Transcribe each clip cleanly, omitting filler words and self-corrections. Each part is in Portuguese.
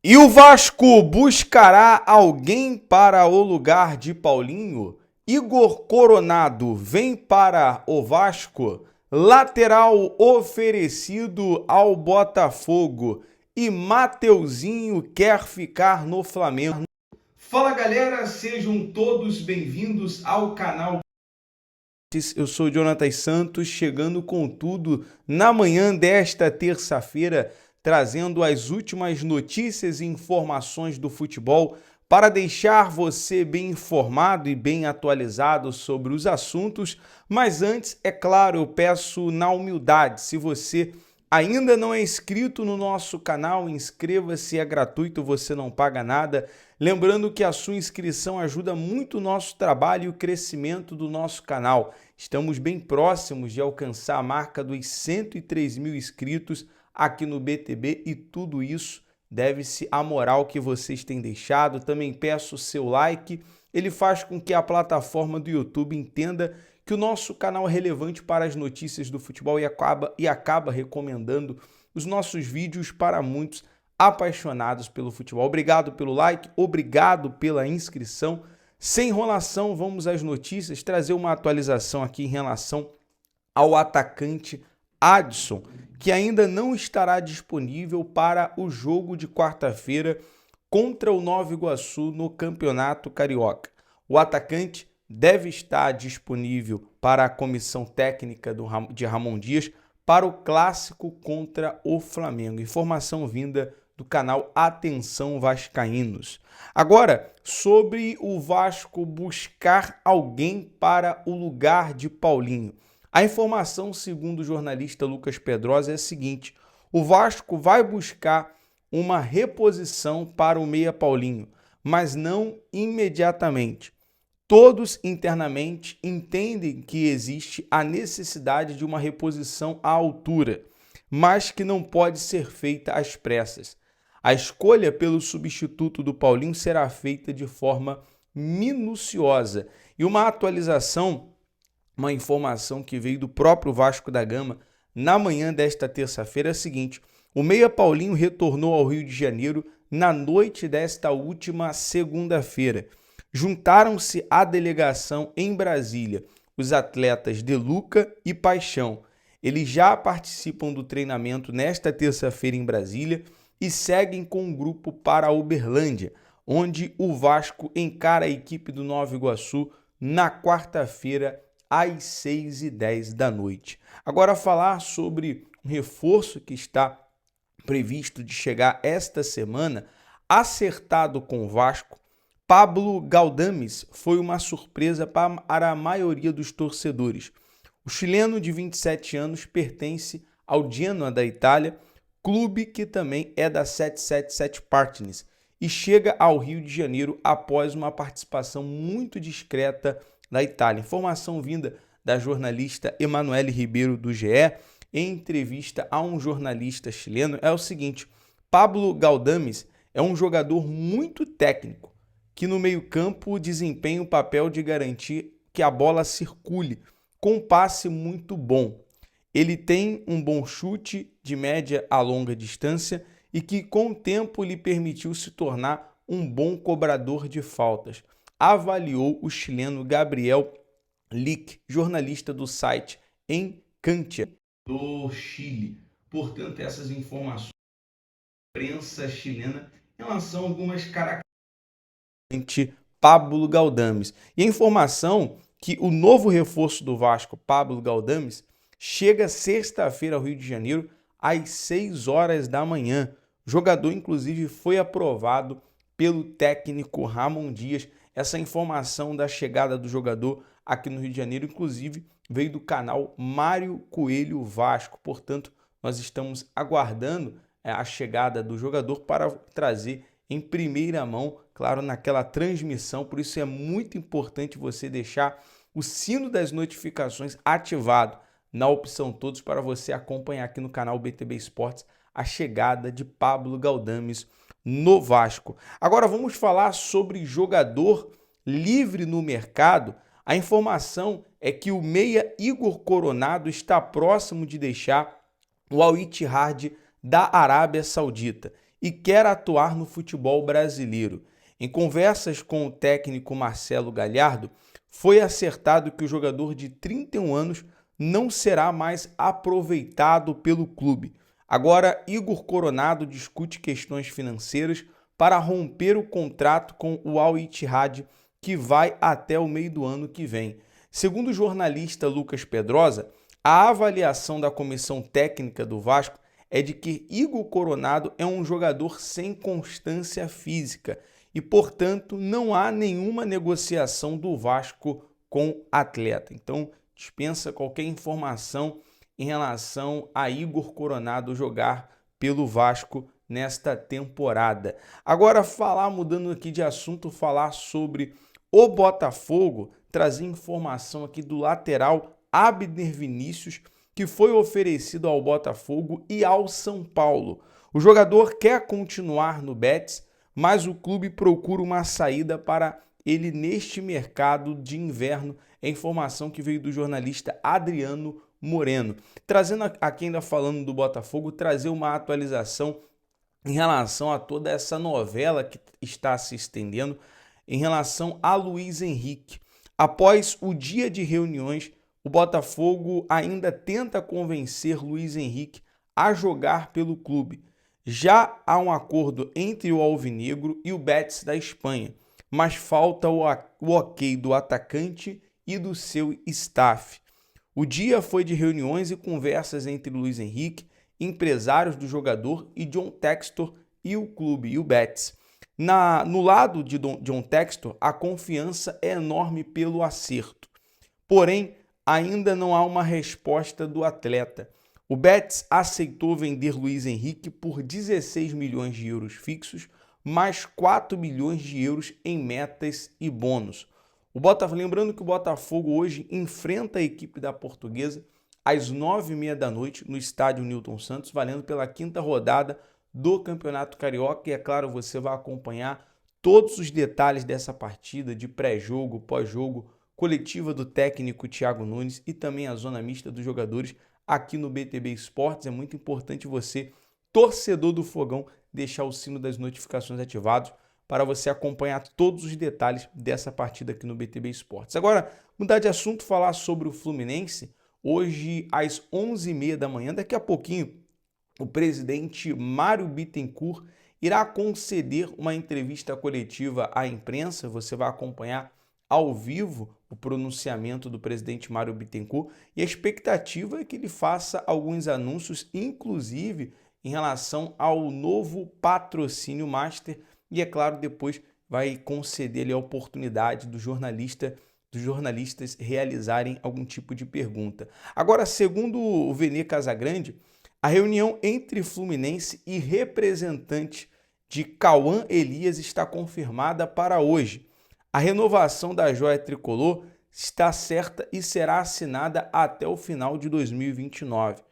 E o Vasco buscará alguém para o lugar de Paulinho? Igor Coronado vem para o Vasco? Lateral oferecido ao Botafogo e Mateuzinho quer ficar no Flamengo. Fala galera, sejam todos bem-vindos ao canal. Eu sou o Jonatas Santos, chegando com tudo na manhã desta terça-feira, trazendo as últimas notícias e informações do futebol para deixar você bem informado e bem atualizado sobre os assuntos. Mas antes, é claro, eu peço na humildade, se você ainda não é inscrito no nosso canal, inscreva-se, é gratuito, você não paga nada. Lembrando que a sua inscrição ajuda muito o nosso trabalho e o crescimento do nosso canal. Estamos bem próximos de alcançar a marca dos 103 mil inscritos aqui no BTB e tudo isso deve-se à moral que vocês têm deixado. Também peço o seu like, ele faz com que a plataforma do YouTube entenda que o nosso canal é relevante para as notícias do futebol e acaba recomendando os nossos vídeos para muitos apaixonados pelo futebol. Obrigado pelo like, obrigado pela inscrição. Sem enrolação, vamos às notícias, trazer uma atualização aqui em relação ao atacante Adson, que ainda não estará disponível para o jogo de quarta-feira contra o Nova Iguaçu no Campeonato Carioca. O atacante deve estar disponível para a comissão técnica de Ramon Dias para o clássico contra o Flamengo. Informação vinda do canal Atenção Vascaínos. Agora, sobre o Vasco buscar alguém para o lugar de Paulinho. A informação, segundo o jornalista Lucas Pedrosa, é a seguinte: o Vasco vai buscar uma reposição para o meia Paulinho, mas não imediatamente. Todos internamente entendem que existe a necessidade de uma reposição à altura, mas que não pode ser feita às pressas. A escolha pelo substituto do Paulinho será feita de forma minuciosa. E uma atualização, uma informação que veio do próprio Vasco da Gama na manhã desta terça-feira é a seguinte: o meia Paulinho retornou ao Rio de Janeiro na noite desta última segunda-feira. Juntaram-se à delegação em Brasília os atletas De Luca e Paixão. Eles já participam do treinamento nesta terça-feira em Brasília e seguem com um grupo para Uberlândia, onde o Vasco encara a equipe do Nova Iguaçu na quarta-feira às 6h10 da noite. Agora falar sobre um reforço que está previsto de chegar esta semana, acertado com o Vasco. Pablo Galdames foi uma surpresa para a maioria dos torcedores. O chileno de 27 anos pertence ao Genoa da Itália, clube que também é da 777 Partners, e chega ao Rio de Janeiro após uma participação muito discreta da Itália. Informação vinda da jornalista Emanuele Ribeiro do GE, em entrevista a um jornalista chileno, é o seguinte: Pablo Galdames é um jogador muito técnico, que no meio-campo desempenha o papel de garantir que a bola circule, com um passe muito bom. Ele tem um bom chute de média a longa distância e que com o tempo lhe permitiu se tornar um bom cobrador de faltas, avaliou o chileno Gabriel Lick, jornalista do site Encantia do Chile. Portanto, essas informações da imprensa chilena em relação a algumas características Pablo Galdames. E a informação que o novo reforço do Vasco, Pablo Galdames, chega sexta-feira ao Rio de Janeiro às 6 horas da manhã. O jogador, inclusive, foi aprovado pelo técnico Ramon Dias. Essa informação da chegada do jogador aqui no Rio de Janeiro, inclusive, veio do canal Mário Coelho Vasco. Portanto, nós estamos aguardando a chegada do jogador para trazer em primeira mão, claro, naquela transmissão. Por isso é muito importante você deixar o sino das notificações ativado na opção todos para você acompanhar aqui no canal BTB Esportes a chegada de Pablo Galdames no Vasco. Agora vamos falar sobre jogador livre no mercado. A informação é que o meia Igor Coronado está próximo de deixar o Al Ittihad da Arábia Saudita. e quer atuar no futebol brasileiro. Em conversas com o técnico Marcelo Galhardo, foi acertado que o jogador de 31 anos não será mais aproveitado pelo clube. Agora, Igor Coronado discute questões financeiras para romper o contrato com o Al Ittihad, que vai até o meio do ano que vem. Segundo o jornalista Lucas Pedrosa, a avaliação da comissão técnica do Vasco é de que Igor Coronado é um jogador sem constância física e, portanto, não há nenhuma negociação do Vasco com o atleta. Então, dispensa qualquer informação em relação a Igor Coronado jogar pelo Vasco nesta temporada. Agora, mudando aqui de assunto, falar sobre o Botafogo, trazer informação aqui do lateral Abner Vinícius, que foi oferecido ao Botafogo e ao São Paulo. O jogador quer continuar no Betis, mas o clube procura uma saída para ele neste mercado de inverno. É informação que veio do jornalista Adriano Moreno. Trazendo aqui, ainda falando do Botafogo, trazer uma atualização em relação a toda essa novela que está se estendendo em relação a Luiz Henrique. Após o dia de reuniões, o Botafogo ainda tenta convencer Luiz Henrique a jogar pelo clube. Já há um acordo entre o Alvinegro e o Betis da Espanha, mas falta o ok do atacante e do seu staff. O dia foi de reuniões e conversas entre Luiz Henrique, empresários do jogador, e John Textor e o clube, e o Betis. No lado de John Textor, a confiança é enorme pelo acerto. Porém, ainda não há uma resposta do atleta. O Betis aceitou vender Luiz Henrique por 16 milhões de euros fixos, mais 4 milhões de euros em metas e bônus. Lembrando que o Botafogo hoje enfrenta a equipe da Portuguesa às 9h30 da noite no estádio Newton Santos, valendo pela 5ª rodada do Campeonato Carioca. E é claro, você vai acompanhar todos os detalhes dessa partida, de pré-jogo, pós-jogo, coletiva do técnico Thiago Nunes e também a zona mista dos jogadores aqui no BTB Esportes. É muito importante você, torcedor do Fogão, deixar o sino das notificações ativados para você acompanhar todos os detalhes dessa partida aqui no BTB Esportes. Agora, mudar de assunto, falar sobre o Fluminense. Hoje, às 11h30 da manhã, daqui a pouquinho, o presidente Mário Bittencourt irá conceder uma entrevista coletiva à imprensa. Você vai acompanhar ao vivo o pronunciamento do presidente Mário Bittencourt e a expectativa é que ele faça alguns anúncios, inclusive em relação ao novo patrocínio master, e é claro, depois vai conceder a oportunidade dos jornalistas realizarem algum tipo de pergunta. Agora, segundo o Vene Casagrande, a reunião entre Fluminense e representante de Cauã Elias está confirmada para hoje. A renovação da joia tricolor está certa e será assinada até o final de 2029.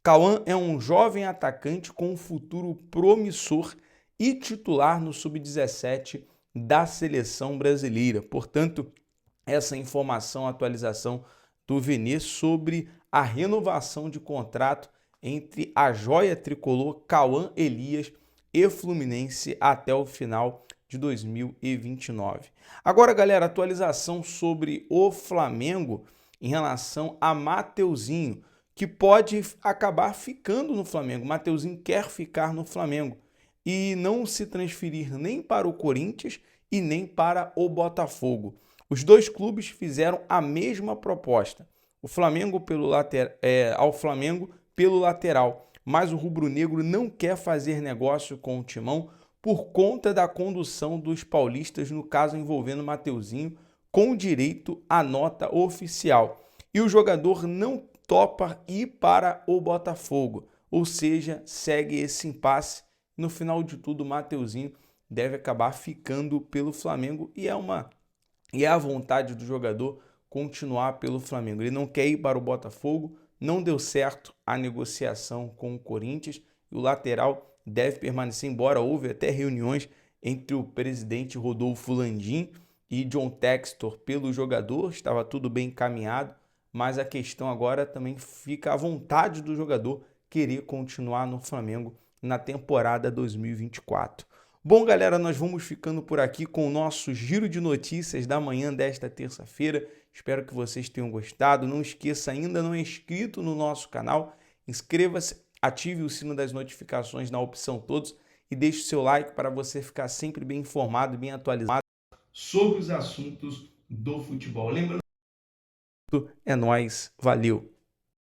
Cauã é um jovem atacante com um futuro promissor e titular no Sub-17 da seleção brasileira. Portanto, essa informação, atualização do Vene sobre a renovação de contrato entre a joia tricolor Cauã Elias e Fluminense até o final de 2029. Agora, galera, atualização sobre o Flamengo em relação a Mateuzinho, que pode acabar ficando no Flamengo. Mateuzinho quer ficar no Flamengo e não se transferir nem para o Corinthians e nem para o Botafogo. Os dois clubes fizeram a mesma proposta. O Flamengo ao Flamengo pelo lateral, mas o rubro-negro não quer fazer negócio com o Timão por conta da condução dos paulistas no caso envolvendo Mateuzinho, com direito à nota oficial. E o jogador não topa ir para o Botafogo, ou seja, segue esse impasse. No final de tudo, o Mateuzinho deve acabar ficando pelo Flamengo e é a vontade do jogador continuar pelo Flamengo. Ele não quer ir para o Botafogo, não deu certo a negociação com o Corinthians e o lateral deve permanecer, embora houve até reuniões entre o presidente Rodolfo Landim e John Textor pelo jogador, estava tudo bem encaminhado, mas a questão agora também fica à vontade do jogador querer continuar no Flamengo na temporada 2024. Bom, galera, nós vamos ficando por aqui com o nosso giro de notícias da manhã desta terça-feira. Espero que vocês tenham gostado. Não esqueça, ainda não é inscrito no nosso canal, inscreva-se, ative o sino das notificações na opção todos e deixe o seu like para você ficar sempre bem informado e bem atualizado sobre os assuntos do futebol. Lembrando, é nóis, valeu!